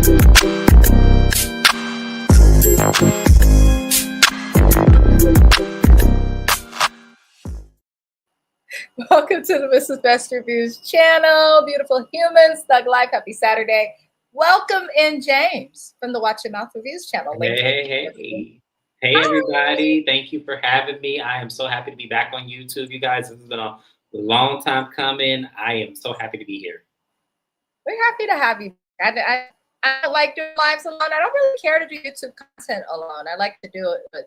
Welcome to the Mrs. Best Reviews channel. Beautiful humans, Thug Life, happy Saturday. Welcome in James from the Watch Your Mouth Reviews channel. Hey, everybody. Thank you for having me. I am so happy to be back on YouTube, you guys. This has been a long time coming. I am so happy to be here. We're happy to have you. I like doing lives alone. I don't really care to do YouTube content alone. I like to do it with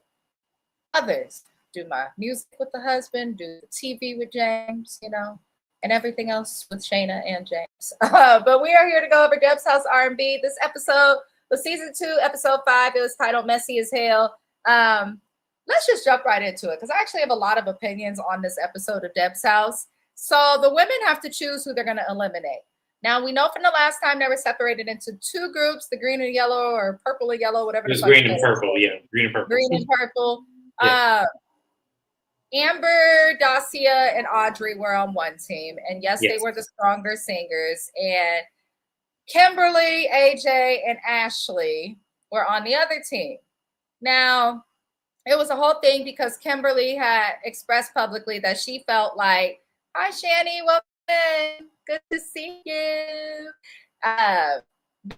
others. Do my music with the husband, do the TV with James, and everything else with Shayna and James. But we are here to go over Debs House R&B. This episode was season 2, episode 5. It was titled Messy as Hell. Let's just jump right into it because I actually have a lot of opinions on this episode of Debs House. So the women have to choose who they're going to eliminate. Now, we know from the last time they were separated into 2 groups, the green and yellow or purple and yellow, whatever. It was green and purple, yeah. Green and purple. Green and purple. Yeah. Amber, Dacia, and Audrey were on one team. And yes, they were the stronger singers. And Kimberly, AJ, and Ashley were on the other team. Now, it was a whole thing because Kimberly had expressed publicly that she felt like, hi, Shani, welcome in. Good to see you.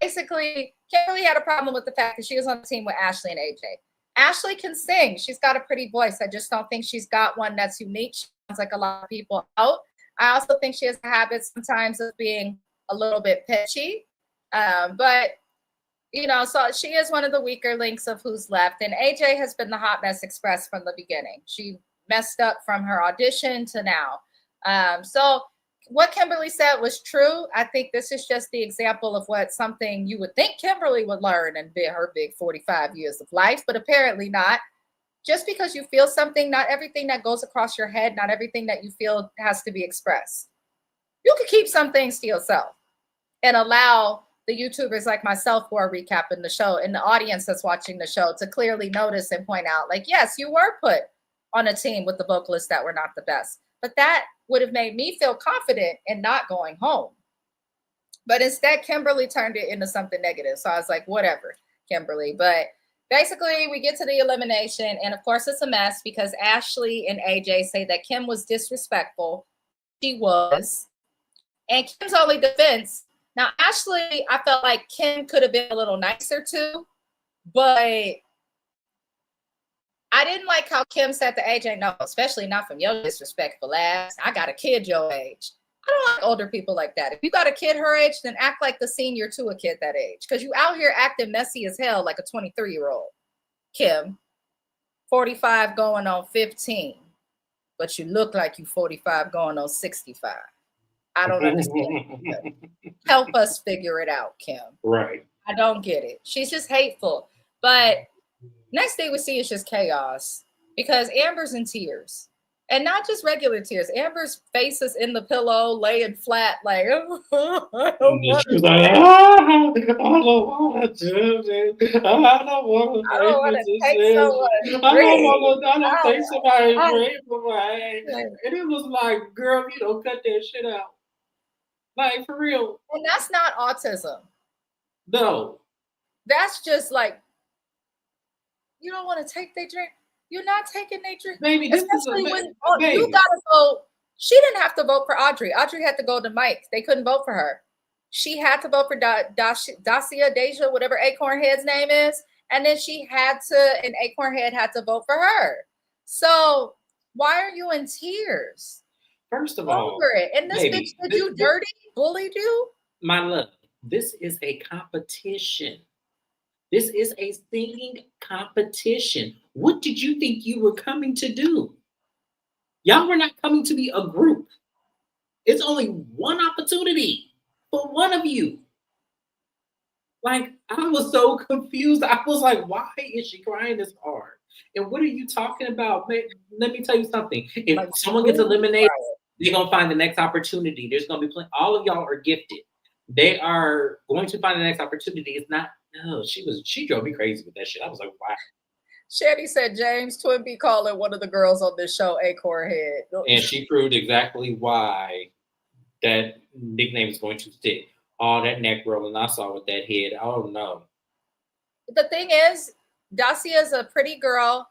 Basically, Kimberly had a problem with the fact that she was on the team with Ashley and AJ. Ashley can sing. She's got a pretty voice. I just don't think she's got one that's unique. She sounds like a lot of people out. I also think she has a habit sometimes of being a little bit pitchy. But, so she is one of the weaker links of who's left. And AJ has been the hot mess express from the beginning. She messed up from her audition to now. So what Kimberly said was true. I think this is just the example of something you would think Kimberly would learn in her big 45 years of life, but apparently not. Just because you feel something, not everything that goes across your head, not everything that you feel has to be expressed. You can keep some things to yourself and allow the YouTubers like myself who are recapping the show and the audience that's watching the show to clearly notice and point out, like, yes, you were put on a team with the vocalists that were not the best. But that would have made me feel confident in not going home. But instead, Kimberly turned it into something negative. So I was like, whatever, Kimberly. But basically, we get to the elimination. And of course, it's a mess because Ashley and AJ say that Kim was disrespectful. She was. And Kim's only defense. Now, Ashley, I felt like Kim could have been a little nicer too. But I didn't like how Kim said to AJ, no, especially not from your disrespectful ass. I got a kid your age. I don't like older people like that. If you got a kid her age, then act like the senior to a kid that age. Because you out here acting messy as hell like a 23-year-old. Kim, 45 going on 15. But you look like you 45 going on 65. I don't understand. Help us figure it out, Kim. Right. I don't get it. She's just hateful. But next thing we see is just chaos because Amber's in tears. And not just regular tears. Amber's face is in the pillow, laying flat, like, I don't want to take somebody. And it was like, girl, cut that shit out. Like, for real. And that's not autism. No. That's just like, you don't want to take their drink. You're not taking their drink. Baby, this especially is when baby. You gotta vote. She didn't have to vote for Audrey. Audrey had to go to Mike. They couldn't vote for her. She had to vote for Dacia, Deja, whatever Acorn Head's name is. And then and Acorn Head had to vote for her. So why are you in tears? First of all, over it. And this bitch did you dirty, bullied you? My love, this is a competition. This is a singing competition. What did you think you were coming to do? Y'all were not coming to be a group. It's only one opportunity for one of you. Like, I was so confused. I was like, why is she crying this hard? And what are you talking about? Man, let me tell you something. If someone gets eliminated, they're going to find the next opportunity. There's going to be all of y'all are gifted. They are going to find the next opportunity. It's not, no, she drove me crazy with that shit. I was like, wow. Shanny said James Twinbee calling one of the girls on this show Acorn Head. And she proved exactly why that nickname is going to stick. All that neck rolling I saw with that head. Oh no. The thing is, Dacia is a pretty girl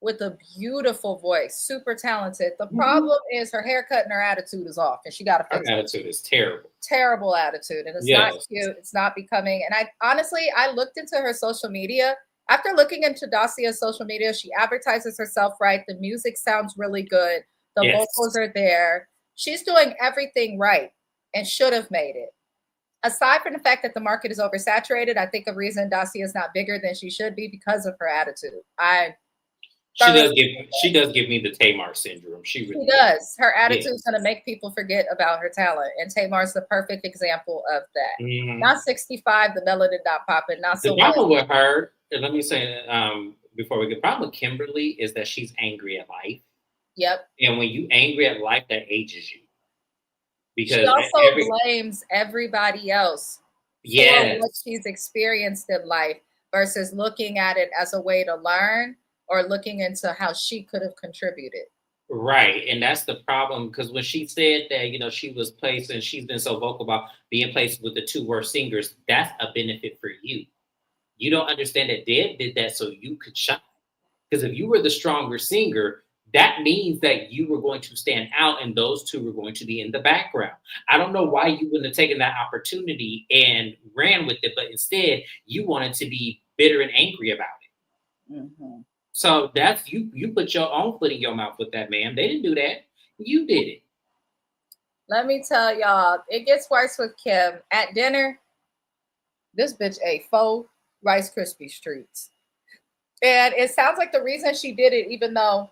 with a beautiful voice, super talented. The Mhm. problem is her haircut and her attitude is off, and she got to Her fix it. attitude is terrible. Terrible attitude, and it's not Yes. cute. It's not becoming. And I honestly, I looked into her social media. After looking into Dacia's social media, she advertises herself right. The music sounds really good. The vocals Yes. are there. She's doing everything right and should have made it. Aside from the fact that the market is oversaturated, I think a reason Dacia is not bigger than she should be because of her attitude. I thoroughly She does give me the Tamar syndrome. She She really does. does. Her attitude is Yes. going to make people forget about her talent, and Tamar's the perfect example of that. Mhm. Not 65, the melanin not popping, not The so what. problem with her, and let me say, before we get, the problem with Kimberly is that she's angry at life. Yep. And when you angry at life, that ages you. She Because also every blames everybody else for what yes, she's experienced in life versus looking at it as a way to learn or looking into how she could have contributed. right. And that's the problem. Because when she said that, she was placed and she's been so vocal about being placed with the two worst singers, that's a benefit for you. You don't understand that Deb did that so you could shine. Because if you were the stronger singer, that means that you were going to stand out and those two were going to be in the background. I don't know why you wouldn't have taken that opportunity and ran with it, but instead you wanted to be bitter and angry about it. Mhm. So that's you put your own foot in your mouth with that, man. They didn't do that. You did it. Let me tell y'all, it gets worse with Kim. At dinner, this bitch ate 4 Rice Krispie treats. And it sounds like the reason she did it, even though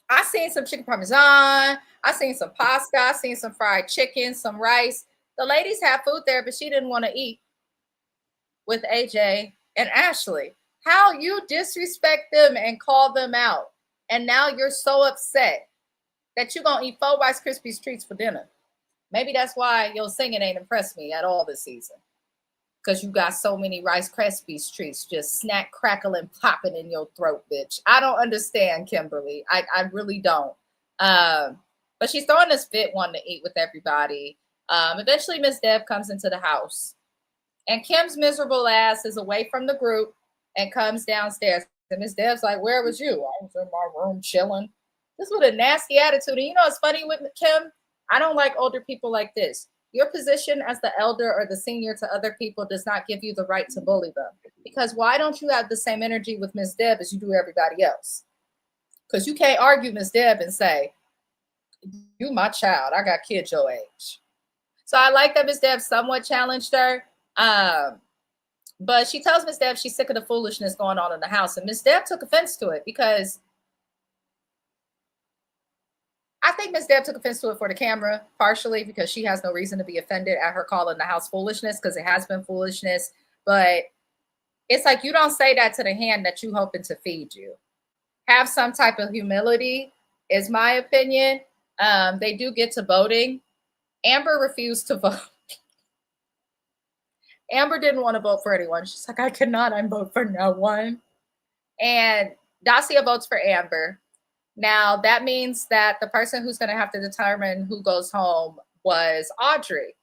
I seen some chicken parmesan, I seen some pasta, I seen some fried chicken, some rice. The ladies had food there, but she didn't want to eat with AJ and Ashley. How you disrespect them and call them out. And now you're so upset that you're going to eat 4 Rice Krispies treats for dinner. Maybe that's why your singing ain't impressed me at all this season. Because you got so many Rice Krispies treats just snack, crackling, popping in your throat, bitch. I don't understand, Kimberly. I really don't. But she's throwing this fit one to eat with everybody. Eventually, Miss Deb comes into the house, and Kim's miserable ass is away from the group and comes downstairs. And Miss Deb's like, "Where was you?" "I was in my room chilling." This with a nasty attitude. And you know what's funny with Kim? I don't like older people like this. Your position as the elder or the senior to other people does not give you the right to bully them. Because why don't you have the same energy with Miss Deb as you do everybody else? Because you can't argue Miss Deb and say, "You my child. I got kids your age." So I like that Miss Deb somewhat challenged her. But she tells Miss Deb she's sick of the foolishness going on in the house. And Miss Deb took offense to it because I think Miss Deb took offense to it for the camera, partially because she has no reason to be offended at her calling the house foolishness because it has been foolishness. But it's like you don't say that to the hand that you hoping to feed you. Have some type of humility, is my opinion. They do get to voting. Amber refused to vote. Amber didn't want to vote for anyone. She's like, "I cannot. I vote for no one." And Dacia votes for Amber. Now, that means that the person who's going to have to determine who goes home was Audrey.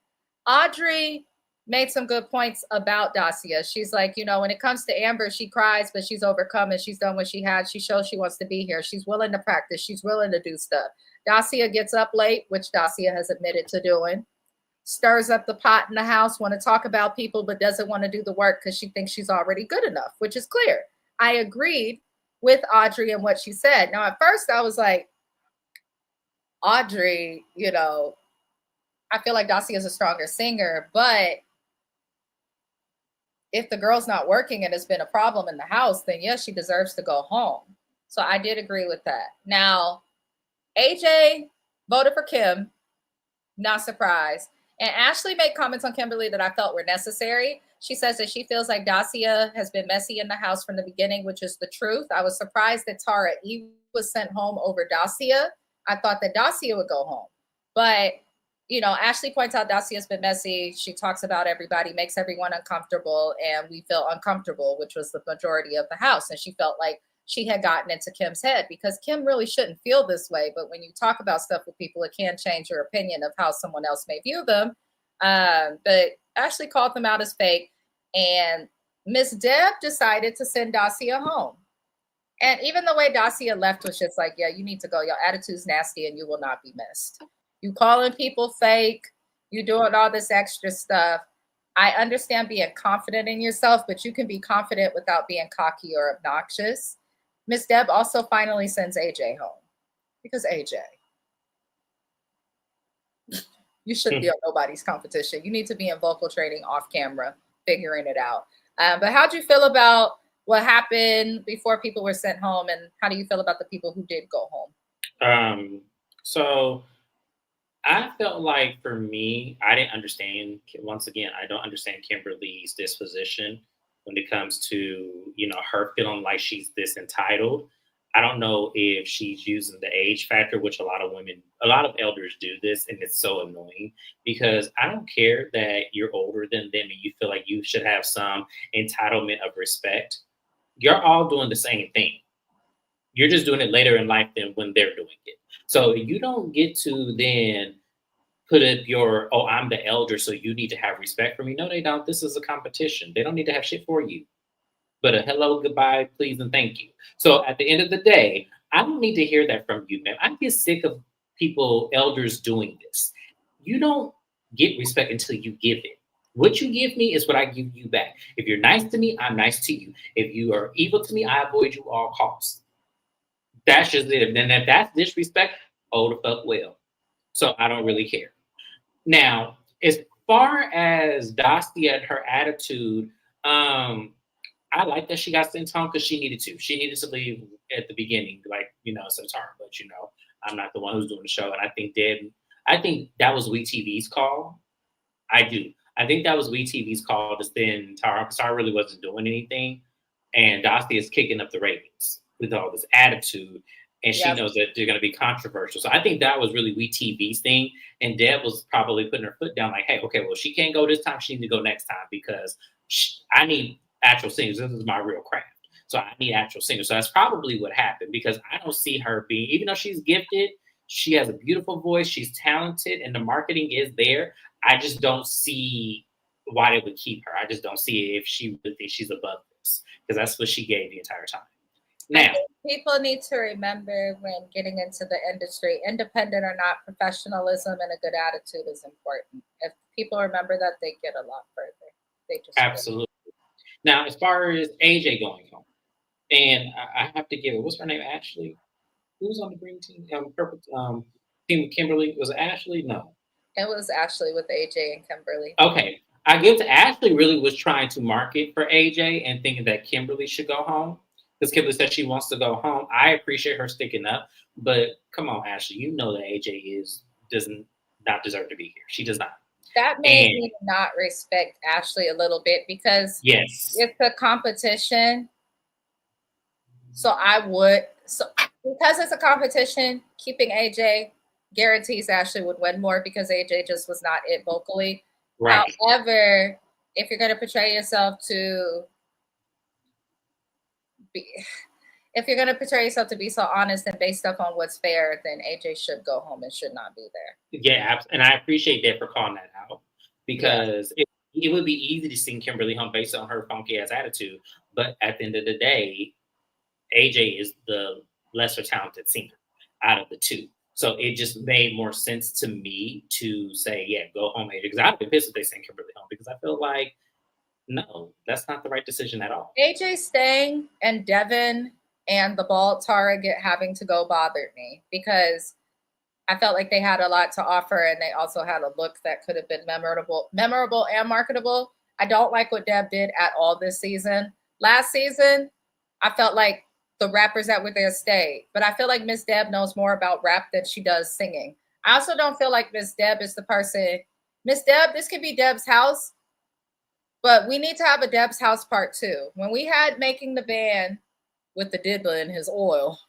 Audrey made some good points about Dacia. She's like, when it comes to Amber, she cries, but she's overcome and she's done what she had. She shows she wants to be here. She's willing to practice. She's willing to do stuff. Dacia gets up late, which Dacia has admitted to doing. Stirs up the pot in the house, want to talk about people, but doesn't want to do the work because she thinks she's already good enough, which is clear. I agreed with Audrey and what she said. Now, at first, I was like, Audrey, I feel like Dacia is a stronger singer, but if the girl's not working and it's been a problem in the house, then yes, she deserves to go home. So I did agree with that. Now, AJ voted for Kim, not surprised. And Ashley made comments on Kimberly that I felt were necessary. She says that she feels like Dacia has been messy in the house from the beginning, which is the truth. I was surprised that Tara E was sent home over Dacia. I thought that Dacia would go home. But, Ashley points out Dacia's been messy. She talks about everybody, makes everyone uncomfortable, and we feel uncomfortable, which was the majority of the house. And she felt like she had gotten into Kim's head because Kim really shouldn't feel this way. But when you talk about stuff with people, it can change your opinion of how someone else may view them. But Ashley called them out as fake, and Miss Deb decided to send Dacia home. And even the way Dacia left was just like, yeah, you need to go. Your attitude's nasty and you will not be missed. You calling people fake, you doing all this extra stuff. I understand being confident in yourself, but you can be confident without being cocky or obnoxious. Miss Deb also finally sends AJ home because AJ, you shouldn't be on nobody's competition. You need to be in vocal training off camera, figuring it out. But how'd you feel about what happened before people were sent home, and how do you feel about the people who did go home? So I felt like for me, I didn't understand. Once again, I don't understand Kimberly's disposition when it comes to her feeling like she's this entitled. I don't know if she's using the age factor, which a lot of elders do this, and it's so annoying because I don't care that you're older than them and you feel like you should have some entitlement of respect. You're all doing the same thing. You're just doing it later in life than when they're doing it. So you don't get to then put up I'm the elder, so you need to have respect for me. No, they don't. This is a competition. They don't need to have shit for you. But a hello, goodbye, please, and thank you. So at the end of the day, I don't need to hear that from you, man. I get sick of elders doing this. You don't get respect until you give it. What you give me is what I give you back. If you're nice to me, I'm nice to you. If you are evil to me, I avoid you all costs. That's just it. And if that's disrespect, oh, the fuck well. So I don't really care. Now, as far as Dacia and her attitude, I like that she got sent home because she needed to. She needed to leave at the beginning, it's her turn. But I'm not the one who's doing the show, and I think that was WeTV's call. I do. I think that was WeTV's call to send Tara because Tara really wasn't doing anything, and Dacia is kicking up the ratings with all this attitude, and she knows that they're going to be controversial. So I think that was really WeTV's thing, and Deb was probably putting her foot down, like, hey, okay, well, she can't go this time. She needs to go next time because I need actual singers. This is my real craft. So I need actual singers. So that's probably what happened because I don't see her being, even though she's gifted, she has a beautiful voice, she's talented, and the marketing is there. I just don't see why they would keep her. I just don't see it if she really thinks she's above this because that's what she gave the entire time. Now, people need to remember when getting into the industry, independent or not, professionalism and a good attitude is important. If people remember that, they get a lot further. They just absolutely. Now, as far as AJ going home, and I have to give it, what's her name? Ashley? Who's on the green team? Team Kimberly. Was it Ashley? No. It was Ashley with AJ and Kimberly. Okay. I guess Ashley really was trying to market for AJ and thinking that Kimberly should go home because Kimberly said she wants to go home. I appreciate her sticking up, but come on, Ashley, you know that AJ does not deserve to be here. She does not. That made me not respect Ashley a little bit because it's a competition. So because it's a competition, keeping AJ guarantees Ashley would win more because AJ just was not it vocally. Right. However, if you're going to portray yourself to be so honest and based up on what's fair, then AJ should go home and should not be there. Yeah, and I appreciate that for calling that out because it would be easy to sing Kimberly home based on her funky ass attitude, but at the end of the day, AJ is the lesser talented singer out of the two. So it just made more sense to me to say, yeah, go home, AJ. Because I've been pissed if they send Kimberly home because I feel like, no, that's not the right decision at all. AJ staying and Devin and the bald Tara having to go bothered me because I felt like they had a lot to offer and they also had a look that could have been memorable and marketable. I don't like what Deb did at all this season. Last season, I felt like the rappers that were there stayed. But I feel like Miss Deb knows more about rap than she does singing. I also don't feel like Miss Deb is the person. Miss Deb, this could be Deb's house, but we need to have a Deb's house part 2. When we had Making the Band with the diddler and his oil,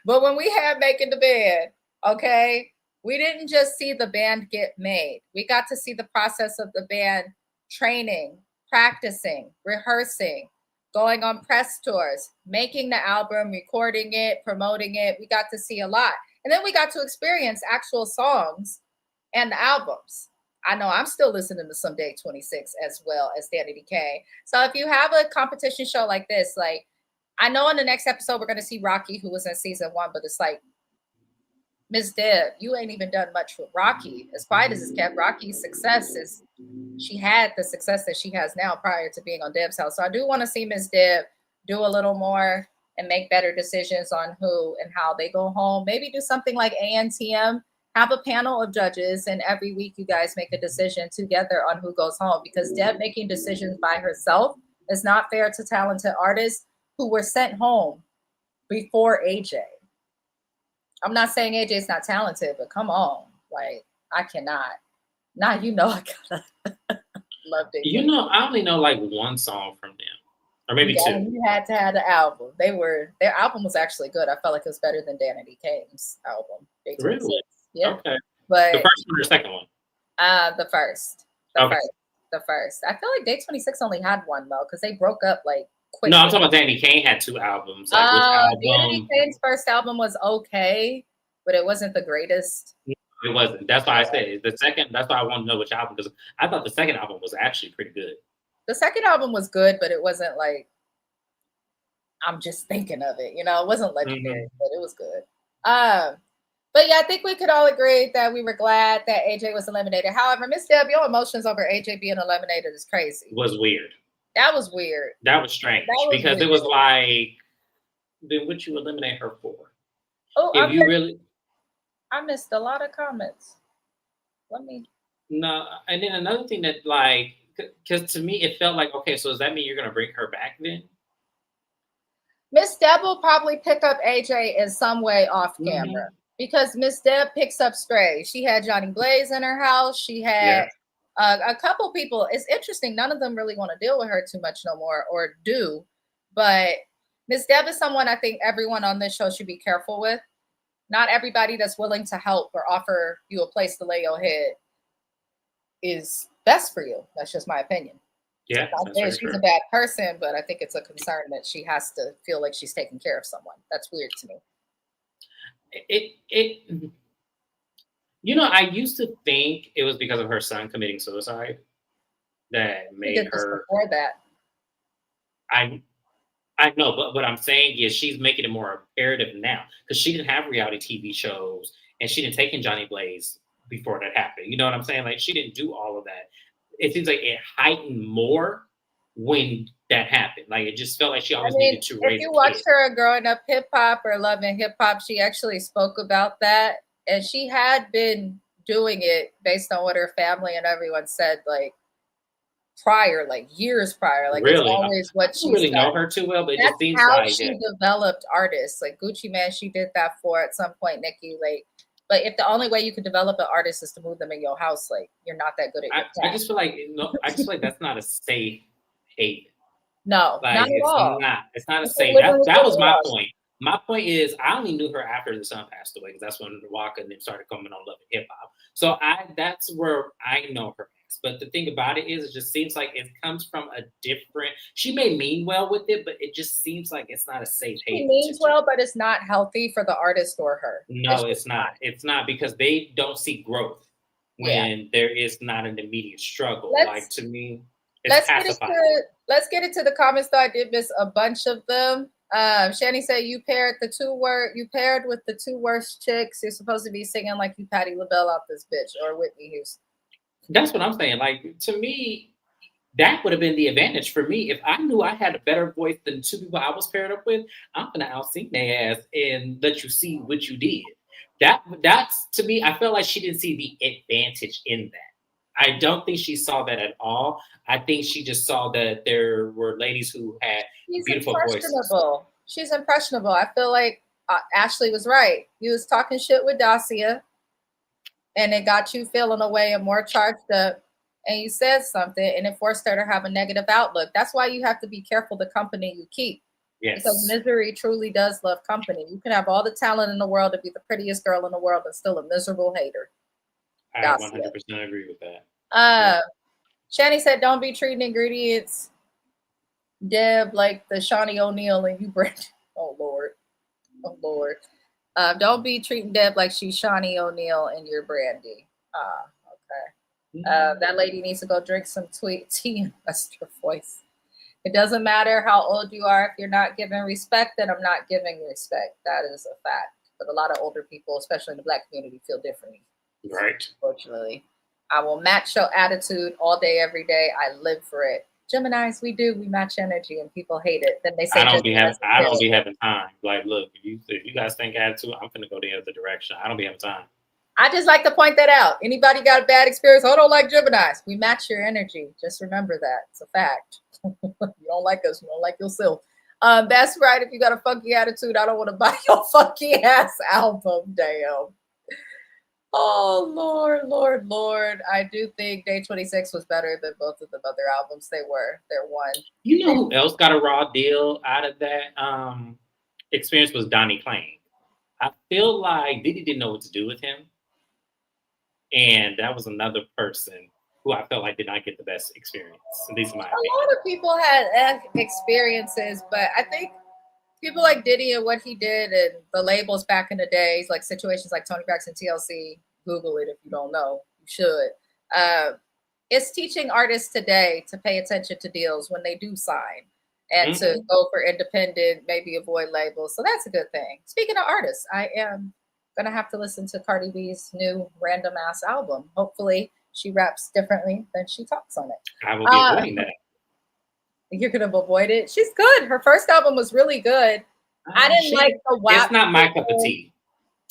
but when we had Making the Band, okay, we didn't just see the band get made. We got to see the process of the band training, practicing, rehearsing, going on press tours, making the album, recording it, promoting it. We got to see a lot. And then we got to experience actual songs and the albums. I know I'm still listening to some Day 26 as well as Danity Kane. So if you have a competition show like this, like I know in the next episode we're gonna see Rocky, who was in season 1, but it's like Miss Deb, you ain't even done much with Rocky. As quiet as it's kept, Rocky's success is she had the success that she has now prior to being on Deb's house. So I do want to see Miss Deb do a little more and make better decisions on who and how they go home. Maybe do something like ANTM, have a panel of judges, and every week you guys make a decision together on who goes home, because Deb making decisions by herself is not fair to talented artists who were sent home before AJ. I'm not saying AJ's not talented, but come on. Like, I cannot. Now you know I gotta love it. You know, I only know like one song from them. Or maybe two. You had to have the album. Their album was actually good. I felt like it was better than Danity Kane's album. Really? Yeah. Okay. But the first one or the second one? The first. The first. I feel like Day 26 only had one though, because they broke up like quickly. No, I'm talking about Danity Kane had 2 albums. Like which album? Danity Kane's first album was okay, but it wasn't the greatest. It wasn't. That's why I said the second. That's why I want to know which album, because I thought the second album was actually pretty good. The second album was good, but it wasn't like I'm just thinking of it. You know, it wasn't legendary, but it was good. But yeah, I think we could all agree that we were glad that AJ was eliminated. However, Miss Deb, your emotions over AJ being eliminated is crazy. It was weird. That was weird. That was strange because it was like, then what you eliminate her for? Oh, I missed a lot of comments. No, and then another thing that like, because to me it felt like, okay, so does that mean you're gonna bring her back then? Miss Deb will probably pick up AJ in some way off camera, because Miss Deb picks up strays. She had Johnny Blaze in her house. She had a couple people. It's interesting. None of them really want to deal with her too much no more, or do. But Miss Deb is someone I think everyone on this show should be careful with. Not everybody that's willing to help or offer you a place to lay your head is best for you. That's just my opinion. Yeah, she's a bad person, but I think it's a concern that she has to feel like she's taking care of someone. That's weird to me. You know, I used to think it was because of her son committing suicide that made her. Before that, I know, but what I'm saying is she's making it more imperative now, because she didn't have reality TV shows and she didn't take in Johnny Blaze before that happened. You know what I'm saying? Like, she didn't do all of that. It seems like it heightened more when that happened. Like, it just felt like she always needed to raise. If you watched her growing up hip hop or loving hip hop, she actually spoke about that, and she had been doing it based on what her family and everyone said, like prior, like years prior. Like, really? It's always what she really know her too well, but it that's just seems how like she developed artists. Like Gucci Mane, she did that for at some point, Nicki. Like, but if the only way you can develop an artist is to move them in your house, like you're not that good at your I just feel like that's not a safe haven. No, like, not at all. It's not a safe. That was my point. My point is, I only knew her after the son passed away, because that's when Waka and them started coming on Love and Hip Hop. So that's where I know her. But the thing about it is, it just seems like it comes from a different. She may mean well with it, but it just seems like it's not a safe haven. She means well, but it's not healthy for the artist or her. No, it's not. It's not, because they don't see growth when there is not an immediate struggle. Like, to me, it's pacifying. Let's get into the comments though. I did miss a bunch of them. Shani said you paired with the 2 worst chicks. You're supposed to be singing like you Patti LaBelle out this bitch, or Whitney Houston. That's what I'm saying. Like, to me, that would have been the advantage for me. If I knew I had a better voice than 2 people I was paired up with, I'm gonna out-sing their ass and let you see what you did. That's to me, I felt like she didn't see the advantage in that. I don't think she saw that at all. I think she just saw that there were ladies who had beautiful voices. She's impressionable. I feel like Ashley was right. You was talking shit with Dacia, and it got you feeling away and more charged up, and you said something, and it forced her to have a negative outlook. That's why you have to be careful the company you keep. Yes. Because misery truly does love company. You can have all the talent in the world to be the prettiest girl in the world and still a miserable hater. I 100% agree with that. Shani said, don't be treating ingredients, Deb, like the Shawnee O'Neal and you, Brent. Oh, Lord. Don't be treating Deb like she's Shawnee O'Neal and you're Brandy. Okay. That lady needs to go drink some tea and rest her voice. It doesn't matter how old you are. If you're not giving respect, then I'm not giving respect. That is a fact. But a lot of older people, especially in the Black community, feel differently. Right. Unfortunately, I will match your attitude all day, every day. I live for it. Geminis, we match energy, and people hate it. Then they say I don't be having time. Like, look, if you guys think attitude, I'm gonna go the other direction. I don't be having time. I just like to point that out. Anybody got a bad experience? I don't like Geminis. We match your energy. Just remember that. It's a fact. You don't like us. You don't like yourself. That's right. If you got a funky attitude, I don't want to buy your funky ass album. Damn. Oh, Lord. I do think Day 26 was better than both of the other albums. They're one. You know who else got a raw deal out of that experience was Donnie Klain. I feel like Diddy didn't know what to do with him. And that was another person who I felt like did not get the best experience. At least in my opinion. A lot of people had experiences, but I think people like Diddy and what he did and the labels back in the days, like situations like Tony Braxton, TLC, Google it if you don't know, you should. It's teaching artists today to pay attention to deals when they do sign and to go for independent, maybe avoid labels. So that's a good thing. Speaking of artists, I am going to have to listen to Cardi B's new random ass album. Hopefully she raps differently than she talks on it. I will be avoiding that. You're going to avoid it? She's good. Her first album was really good. I didn't like the WAP. It's not my cup of tea.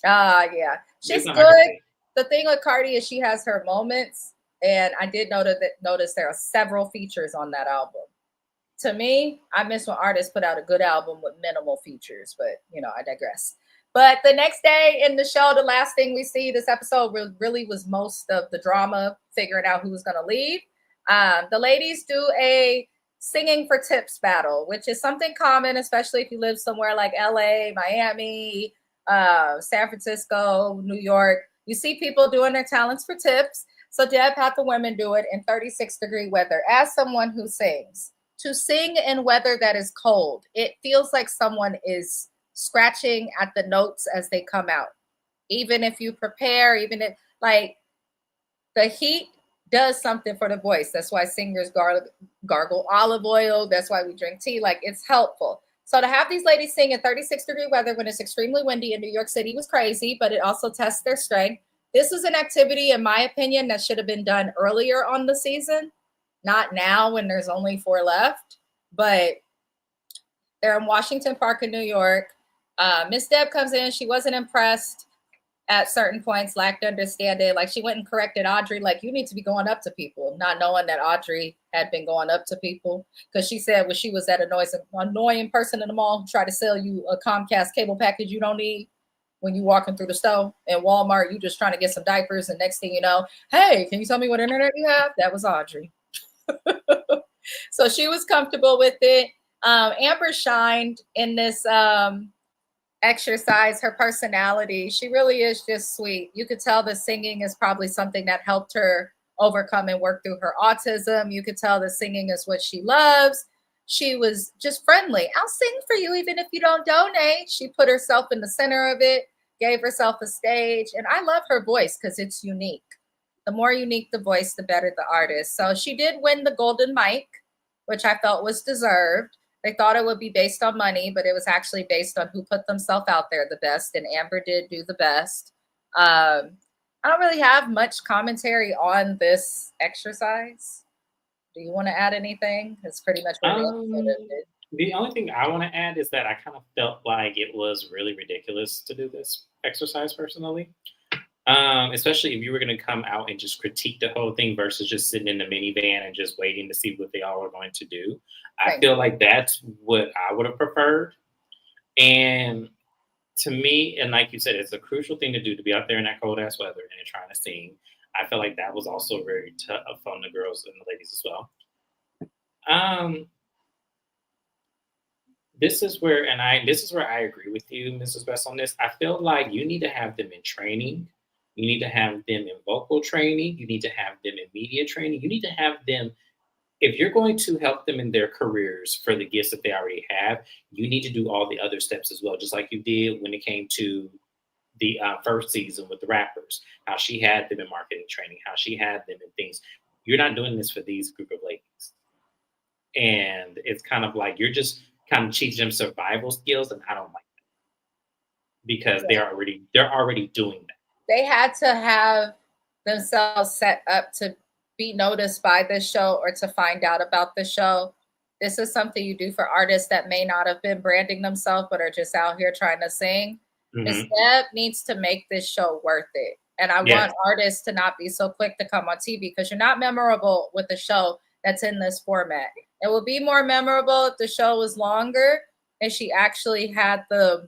Yeah. She's good. The thing with Cardi is she has her moments. And I did notice there are several features on that album. To me, I miss when artists put out a good album with minimal features, but I digress. But the next day in the show, the last thing we see this episode really was most of the drama, figuring out who was going to leave. The ladies do a singing for tips battle, which is something common, especially if you live somewhere like LA, Miami, San Francisco, New York. You see people doing their talents for tips. So Deb had the women do it in 36-degree weather. As someone who sings, to sing in weather that is cold, it feels like someone is scratching at the notes as they come out. Even if you prepare, even if like the heat does something for the voice. That's why singers gargle olive oil. That's why we drink tea. Like it's helpful. So to have these ladies sing in 36-degree weather when it's extremely windy in New York City was crazy, but it also tests their strength. This is an activity, in my opinion, that should have been done earlier on the season, not now when there's only 4 left. But they're in Washington Park in New York. Miss Deb comes in. She wasn't impressed at certain points, lacked understanding. Like she went and corrected Audrey, like you need to be going up to people, not knowing that Audrey had been going up to people. Because she said when she was that annoying person in the mall who tried to sell you a Comcast cable package you don't need. When you walking through the store in Walmart, you just trying to get some diapers, and next thing you know, hey, can you tell me what internet you have? That was Audrey. So she was comfortable with it. Amber shined in this exercise. Her personality, she really is just sweet. You could tell the singing is probably something that helped her overcome and work through her autism. You could tell the singing is what she loves. She was just friendly. I'll sing for you even if you don't donate. She put herself in the center of it, gave herself a stage. And I love her voice because it's unique. The more unique the voice, the better the artist. So she did win the Golden Mic, which I felt was deserved. They thought it would be based on money, but it was actually based on who put themselves out there the best. And Amber did do the best. I don't really have much commentary on this exercise. Do you want to add anything? It's pretty much what the only thing I want to add is that I kind of felt like it was really ridiculous to do this exercise personally. Especially if you were going to come out and just critique the whole thing versus just sitting in the minivan and just waiting to see what they all were going to do. I feel like that's what I would have preferred. And to me, and like you said, it's a crucial thing to do, to be out there in that cold ass weather and trying to sing. I feel like that was also very tough on the girls and the ladies as well. This is where I agree with you, Mrs. Best, on this. I feel like you need to have them in training. You need to have them in vocal training. You need to have them in media training. You need to have them, if you're going to help them in their careers for the gifts that they already have, you need to do all the other steps as well, just like you did when it came to the first season with the rappers, how she had them in marketing training, how she had them in things. You're not doing this for these group of ladies. And it's kind of like you're just kind of teaching them survival skills, and I don't like that because they're already doing that. They had to have themselves set up to be noticed by this show or to find out about the show. This is something you do for artists that may not have been branding themselves, but are just out here trying to sing. Miss Deb needs to make this show worth it. And I want artists to not be so quick to come on TV because you're not memorable with a show that's in this format. It would be more memorable if the show was longer and she actually had the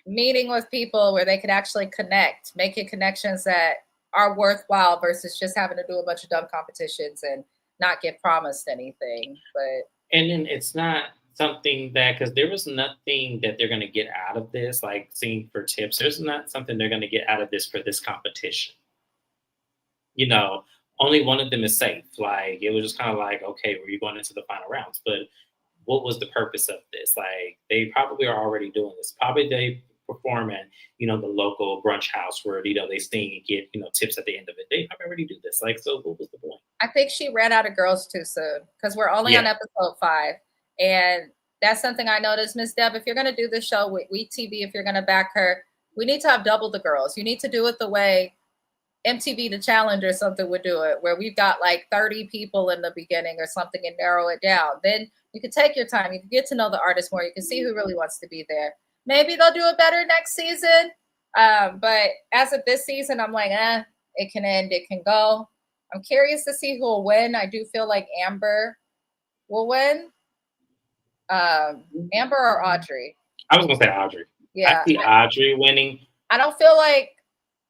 meeting with people where they could actually connect, making connections that are worthwhile versus just having to do a bunch of dumb competitions and not get promised anything. And then it's not something that, because there was nothing that they're going to get out of this, like seeing for tips. There's not something they're going to get out of this for this competition. You know, only one of them is safe. Like, it was just kind of like, okay, were you going into the final rounds? But what was the purpose of this? Like, they probably are already doing this. Probably they perform at, the local brunch house where, they sing and get, tips at the end of it. They probably already do this. Like, so what was the point? I think she ran out of girls too soon because we're only on episode 5. And that's something I noticed, Miss Deb, if you're going to do this show with WeTV, if you're going to back her, we need to have double the girls. You need to do it the way MTV The Challenge or something would do it, where we've got like 30 people in the beginning or something and narrow it down. Then you can take your time. You can get to know the artist more. You can see who really wants to be there. Maybe they'll do it better next season. But as of this season, I'm like, it can end, it can go. I'm curious to see who will win. I do feel like Amber will win. Amber or Audrey? I was going to say Audrey. Yeah. I see Audrey winning. I don't feel like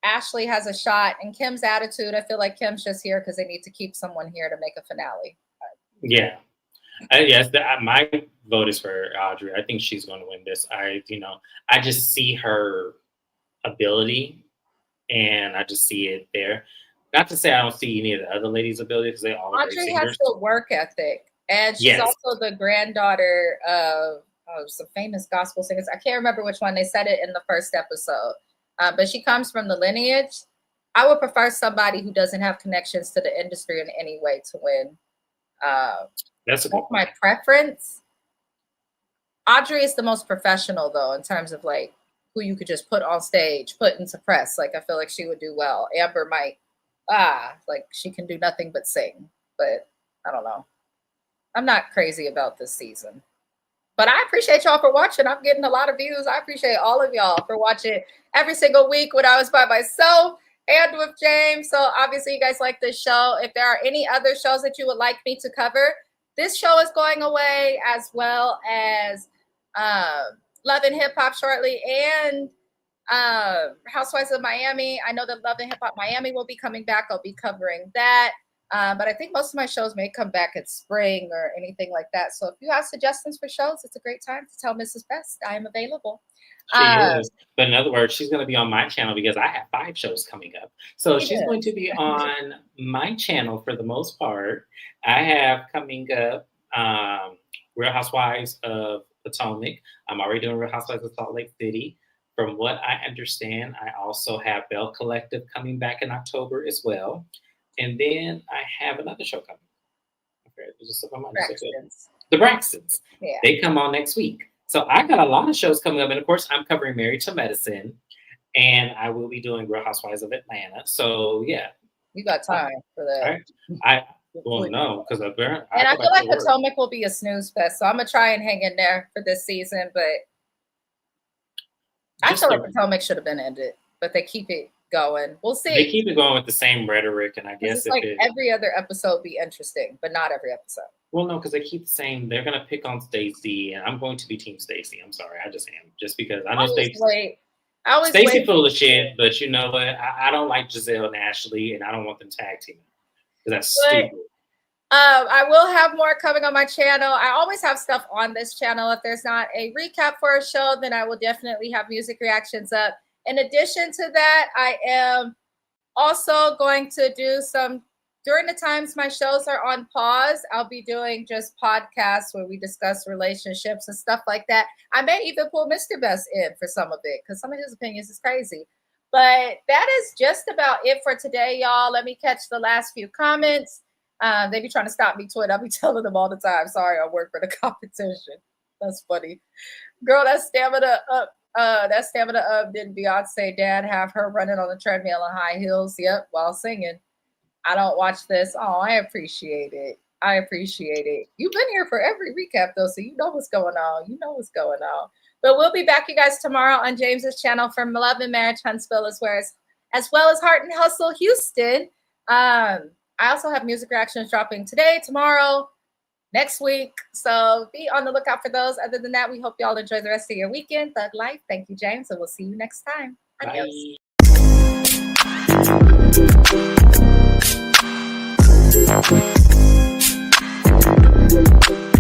Ashley has a shot. And Kim's attitude, I feel like Kim's just here because they need to keep someone here to make a finale. Yeah. Yes, my vote is for Audrey. I think she's going to win this. I just see her ability, and I just see it there. Not to say I don't see any of the other ladies' ability because they all are great Audrey singers. has the work ethic, and she's also the granddaughter of some famous gospel singers. I can't remember which one. They said it in the first episode, but she comes from the lineage. I would prefer somebody who doesn't have connections to the industry in any way to win. That's my preference. Audrey is the most professional, though, in terms of like who you could just put on stage, put into press. Like, I feel like she would do well. Amber might, like she can do nothing but sing. But I don't know. I'm not crazy about this season. But I appreciate y'all for watching. I'm getting a lot of views. I appreciate all of y'all for watching every single week when I was by myself and with James. So obviously you guys like this show. If there are any other shows that you would like me to cover, this show is going away, as well as Love and Hip Hop shortly, and Housewives of Miami. I know that Love and Hip Hop Miami will be coming back. I'll be covering that. But I think most of my shows may come back in spring or anything like that. So if you have suggestions for shows, it's a great time to tell Mrs. Best I am available. She is. But in other words, she's going to be on my channel because I have 5 shows coming up. So she's going to be on my channel for the most part. I have coming up Real Housewives of Potomac. I'm already doing Real Housewives of Salt Lake City. From what I understand, I also have Bell Collective coming back in October as well. And then I have another show coming. Okay, the Braxtons. Yeah. They come on next week. So I got a lot of shows coming up. And of course, I'm covering Married to Medicine. And I will be doing Real Housewives of Atlanta. So yeah. You got time for that. Well, no, because I feel like Potomac will be a snooze fest. So I'm going to try and hang in there for this season. But I feel like Potomac should have been ended. But they keep it going. We'll see. They keep it going with the same rhetoric, and I guess it's like every other episode be interesting, but not every episode. Well, no, because they keep saying they're gonna pick on Stacey, and I'm going to be Team Stacey. I'm sorry, I just am, just because I know Stacey full of shit, but you know what? I don't like Giselle and Ashley, and I don't want them tag teaming because that's stupid. I will have more coming on my channel. I always have stuff on this channel. If there's not a recap for a show, then I will definitely have music reactions up. In addition to that, I am also going to do some during the times my shows are on pause, I'll be doing just podcasts where we discuss relationships and stuff like that. I may even pull Mr. Best in for some of it because some of his opinions is crazy. But that is just about it for today, y'all. Let me catch the last few comments. They be trying to stop me, Twitter. I'll be telling them all the time. Sorry, I work for the competition. That's funny. Girl, that stamina up. Didn't Beyonce dad have her running on the treadmill in high heels? Yep, while singing. I don't watch this. Oh, I appreciate it. I appreciate it. You've been here for every recap, though, so you know what's going on. You know what's going on. But we'll be back, you guys, tomorrow on James's channel for Love and Marriage Huntsville, as well as Heart and Hustle Houston. I also have music reactions dropping today, tomorrow, next week. So be on the lookout for those. Other than that, we hope y'all enjoy the rest of your weekend. Thug life. Thank you, James, and we'll see you next time. Adios. Bye.